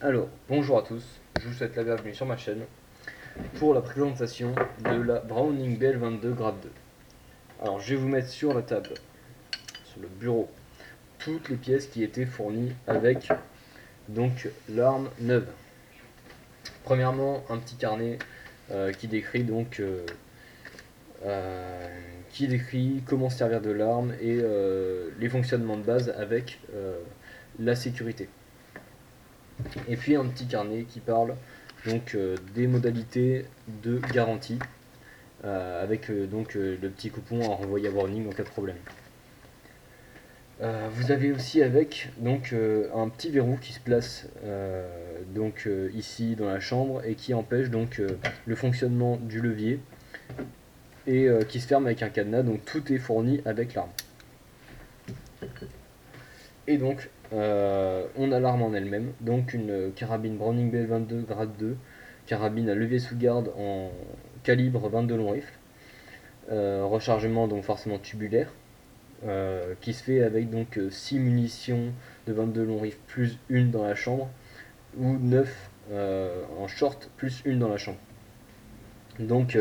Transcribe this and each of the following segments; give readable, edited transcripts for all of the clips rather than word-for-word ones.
Alors, bonjour à tous, je vous souhaite la bienvenue sur ma chaîne pour la présentation de la Browning BL22 grade 2. Alors, je vais vous mettre sur la table, sur le bureau, toutes les pièces qui étaient fournies avec donc l'arme neuve. Premièrement, un petit carnet qui décrit donc comment se servir de l'arme et les fonctionnements de base avec la sécurité. Et puis un petit carnet qui parle donc des modalités de garantie avec le petit coupon à renvoyer à Browning en cas de problème. Vous avez aussi avec donc un petit verrou qui se place ici dans la chambre et qui empêche donc le fonctionnement du levier et qui se ferme avec un cadenas, donc tout est fourni avec l'arme. Et donc on a l'arme en elle-même, donc une carabine Browning BL22 grade 2, carabine à levier sous garde en calibre 22 long rifle, rechargement donc forcément tubulaire, qui se fait avec donc 6 munitions de 22 long rifle plus une dans la chambre, ou 9 en short plus une dans la chambre. Donc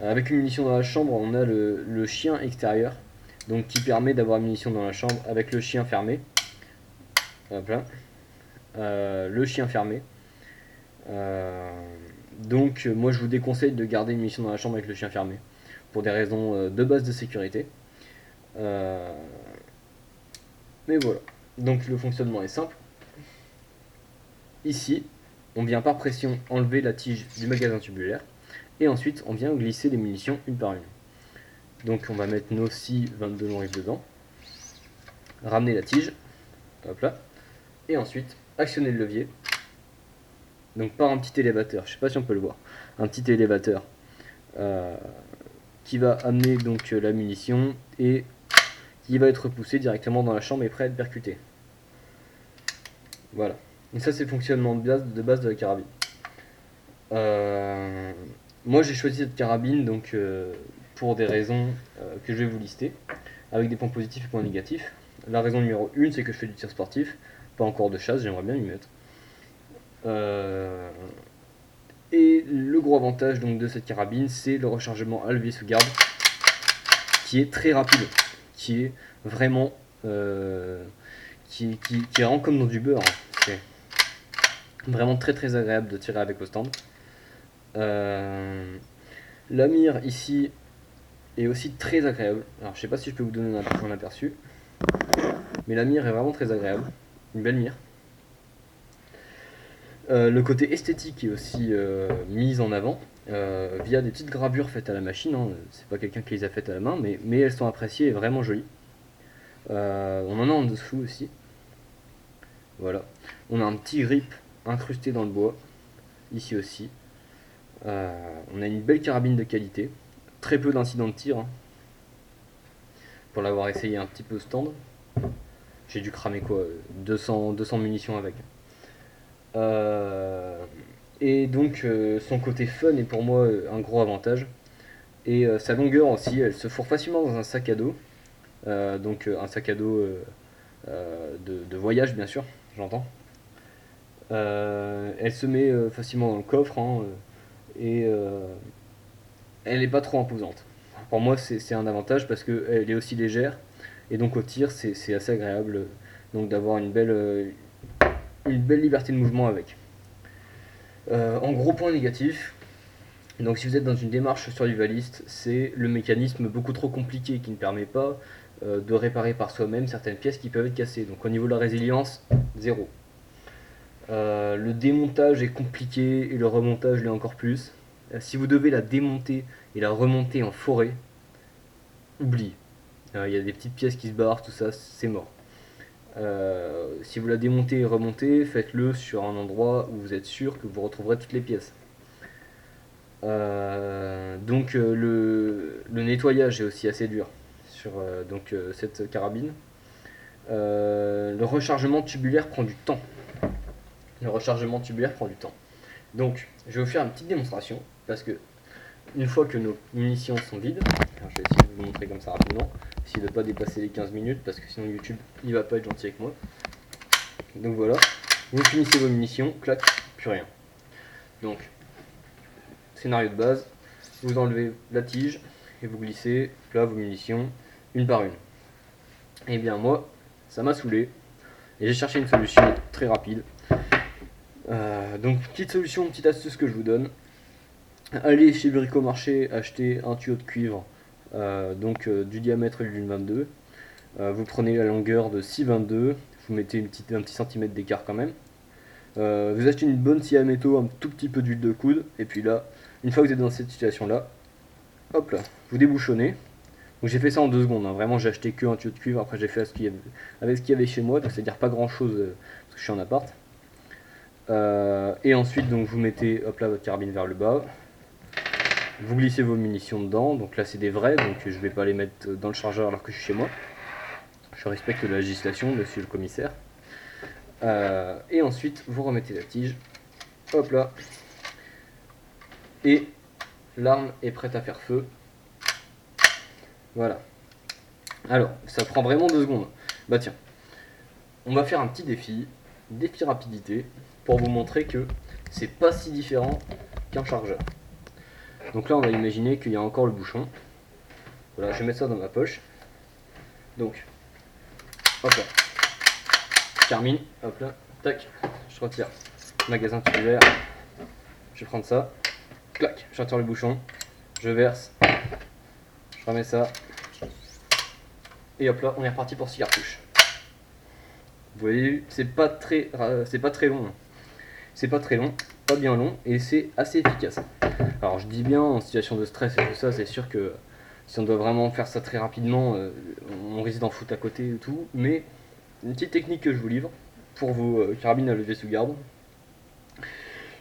avec une munition dans la chambre, on a le chien extérieur, donc qui permet d'avoir une munition dans la chambre avec le chien fermé. Hop là. Le chien fermé. Donc moi je vous déconseille de garder une munition dans la chambre avec le chien fermé pour des raisons de base de sécurité. Mais voilà, donc le fonctionnement est simple. Ici, on vient par pression enlever la tige du magasin tubulaire et ensuite on vient glisser les munitions une par une. Donc on va mettre nos 6 22 long rifle dedans, ramener la tige, hop là, et ensuite actionner le levier. Donc par un petit élévateur, je sais pas si on peut le voir, un petit élévateur qui va amener donc la munition et qui va être poussé directement dans la chambre et prêt à être percuté. Voilà. Et ça c'est le fonctionnement de base de la carabine. Moi j'ai choisi cette carabine donc pour des raisons que je vais vous lister, avec des points positifs et points négatifs. La raison numéro 1, c'est que je fais du tir sportif, pas encore de chasse, j'aimerais bien y mettre. Et le gros avantage donc de cette carabine, c'est le rechargement à levier sous garde, qui est très rapide, qui est vraiment qui rend comme dans du beurre. C'est vraiment très agréable de tirer avec le stand. La mire ici est aussi très agréable. Alors je sais pas si je peux vous donner un aperçu, mais la mire est vraiment très agréable, une belle mire. Le côté esthétique est aussi mis en avant via des petites gravures faites à la machine, hein. C'est pas quelqu'un qui les a faites à la main, mais elles sont appréciées et vraiment jolies. On en a en dessous aussi. Voilà. On a un petit grip incrusté dans le bois, ici aussi. On a une belle carabine de qualité, très peu d'incidents de tir, hein, pour l'avoir essayé un petit peu au stand. J'ai dû cramer quoi 200 munitions avec. Et donc son côté fun est pour moi un gros avantage. Et sa longueur aussi, elle se fourre facilement dans un sac à dos. Un sac à dos de voyage bien sûr, j'entends. Elle se met facilement dans le coffre, hein, et elle n'est pas trop imposante. Pour moi c'est un avantage parce qu'elle est aussi légère et donc au tir c'est assez agréable donc d'avoir une belle liberté de mouvement avec. En gros point négatif, donc si vous êtes dans une démarche survivaliste, c'est le mécanisme beaucoup trop compliqué qui ne permet pas de réparer par soi-même certaines pièces qui peuvent être cassées. Donc au niveau de la résilience, 0. Le démontage est compliqué et le remontage l'est encore plus. Si vous devez la démonter et la remonter en forêt, oublie. Il y a des petites pièces qui se barrent, tout ça, c'est mort. Si vous la démontez et remontez, faites-le sur un endroit où vous êtes sûr que vous retrouverez toutes les pièces. Le nettoyage est aussi assez dur sur cette carabine. Le rechargement tubulaire prend du temps. Donc, je vais vous faire une petite démonstration parce que une fois que nos munitions sont vides, alors je vais essayer de vous montrer comme ça rapidement, essayer de ne pas dépasser les 15 minutes parce que sinon YouTube il va pas être gentil avec moi. Donc voilà, Vous finissez vos munitions, clac, plus rien. Donc, scénario de base, vous enlevez la tige et vous glissez là vos munitions une par une. Et bien moi, ça m'a saoulé et j'ai cherché une solution très rapide. Donc petite solution, petite astuce que je vous donne. Allez chez Bricomarché acheter un tuyau de cuivre du diamètre d'une 22. Vous prenez la longueur de 6,22, vous mettez un petit centimètre d'écart quand même. Vous achetez une bonne scie à métaux, un tout petit peu d'huile de coude, et puis là, une fois que vous êtes dans cette situation là, hop là, vous débouchonnez. Donc j'ai fait ça en 2 secondes, hein. Vraiment j'ai acheté que un tuyau de cuivre, après j'ai fait avec ce qu'il y avait chez moi, donc c'est-à-dire pas grand chose parce que je suis en appart. Et ensuite donc vous mettez hop là votre carabine vers le bas, vous glissez vos munitions dedans, donc là c'est des vrais, donc je vais pas les mettre dans le chargeur alors que je suis chez moi. Je respecte la législation, monsieur le commissaire. Et ensuite vous remettez la tige, hop là, et l'arme est prête à faire feu. Voilà. Alors, ça prend vraiment 2 secondes. Bah tiens, on va faire un petit défi rapidité, pour vous montrer que c'est pas si différent qu'un chargeur. Donc là, on va imaginer qu'il y a encore le bouchon. Voilà, je vais mettre ça dans ma poche. Donc, hop là, je termine, hop là, tac, je retire magasin tubulaire, je vais prendre ça, clac, je retire le bouchon, je verse, je remets ça, et hop là, on est reparti pour 6 cartouches. Vous voyez, c'est pas très long. C'est pas très long, pas bien long, et c'est assez efficace. Alors je dis bien en situation de stress et tout ça, c'est sûr que si on doit vraiment faire ça très rapidement, on risque d'en foutre à côté et tout, mais une petite technique que je vous livre pour vos carabines à levier sous garde.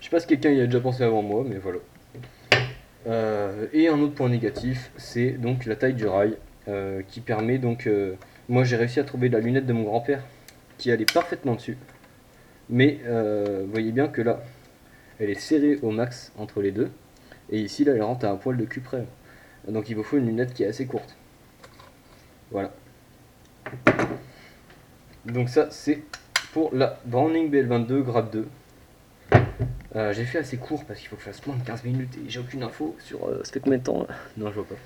Je sais pas si quelqu'un y a déjà pensé avant moi, mais voilà. Et un autre point négatif, c'est donc la taille du rail qui permet donc. Moi j'ai réussi à trouver la lunette de mon grand-père qui allait parfaitement dessus, mais vous voyez bien que là, elle est serrée au max entre les deux, et ici là elle rentre à un poil de cul près. Donc il vous faut une lunette qui est assez courte. Voilà. Donc ça c'est pour la Browning BL22 grade 2. J'ai fait assez court parce qu'il faut que je fasse moins de 15 minutes et j'ai aucune info sur ça fait combien de temps. Non, je vois pas.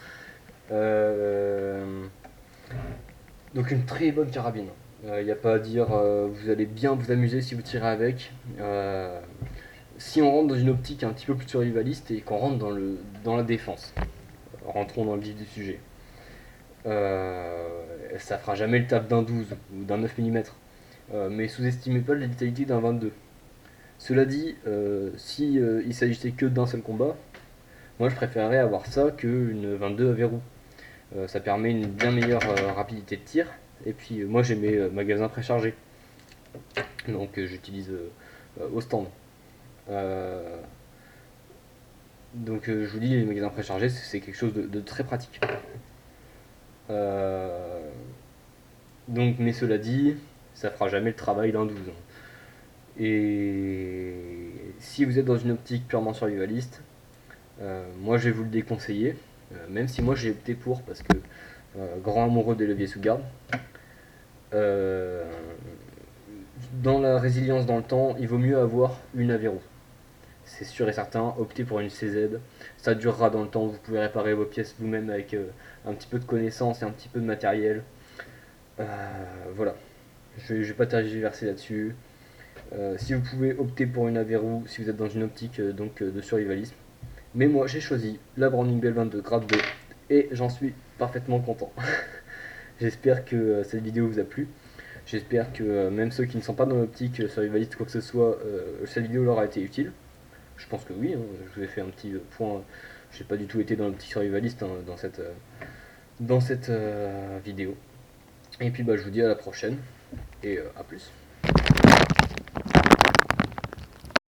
Donc une très bonne carabine. Il n'y a pas à dire, vous allez bien vous amuser si vous tirez avec. Si on rentre dans une optique un petit peu plus survivaliste et qu'on rentre dans la défense, rentrons dans le vif du sujet. Ça fera jamais le taf d'un 12 ou d'un 9 mm. Mais sous-estimez pas la létalité d'un 22. Cela dit, si il s'agissait que d'un seul combat, moi je préférerais avoir ça qu'une 22 à verrou. Ça permet une bien meilleure rapidité de tir. Et puis moi j'ai mes magasins préchargés. Donc j'utilise au stand. Donc je vous dis, les magasins préchargés c'est quelque chose de très pratique. Donc, mais cela dit, ça fera jamais le travail d'un 12. Et si vous êtes dans une optique purement survivaliste, moi je vais vous le déconseiller, même si moi j'ai opté pour, parce que grand amoureux des leviers sous garde. Dans la résilience dans le temps, il vaut mieux avoir une à verrou. C'est sûr et certain, optez pour une CZ, ça durera dans le temps, vous pouvez réparer vos pièces vous-même avec un petit peu de connaissances et un petit peu de matériel. Voilà, je vais pas tergiverser là-dessus. Si vous pouvez opter pour une à verrou, si vous êtes dans une optique de survivalisme. Mais moi j'ai choisi la Browning BL22 grade 2 et j'en suis parfaitement content. J'espère que cette vidéo vous a plu. J'espère que même ceux qui ne sont pas dans l'optique survivaliste quoi que ce soit, cette vidéo leur a été utile. Je pense que oui, hein. Je vous ai fait un petit point. J'ai pas du tout été dans l'optique survivaliste hein, dans cette vidéo. Et puis bah, je vous dis à la prochaine et à plus.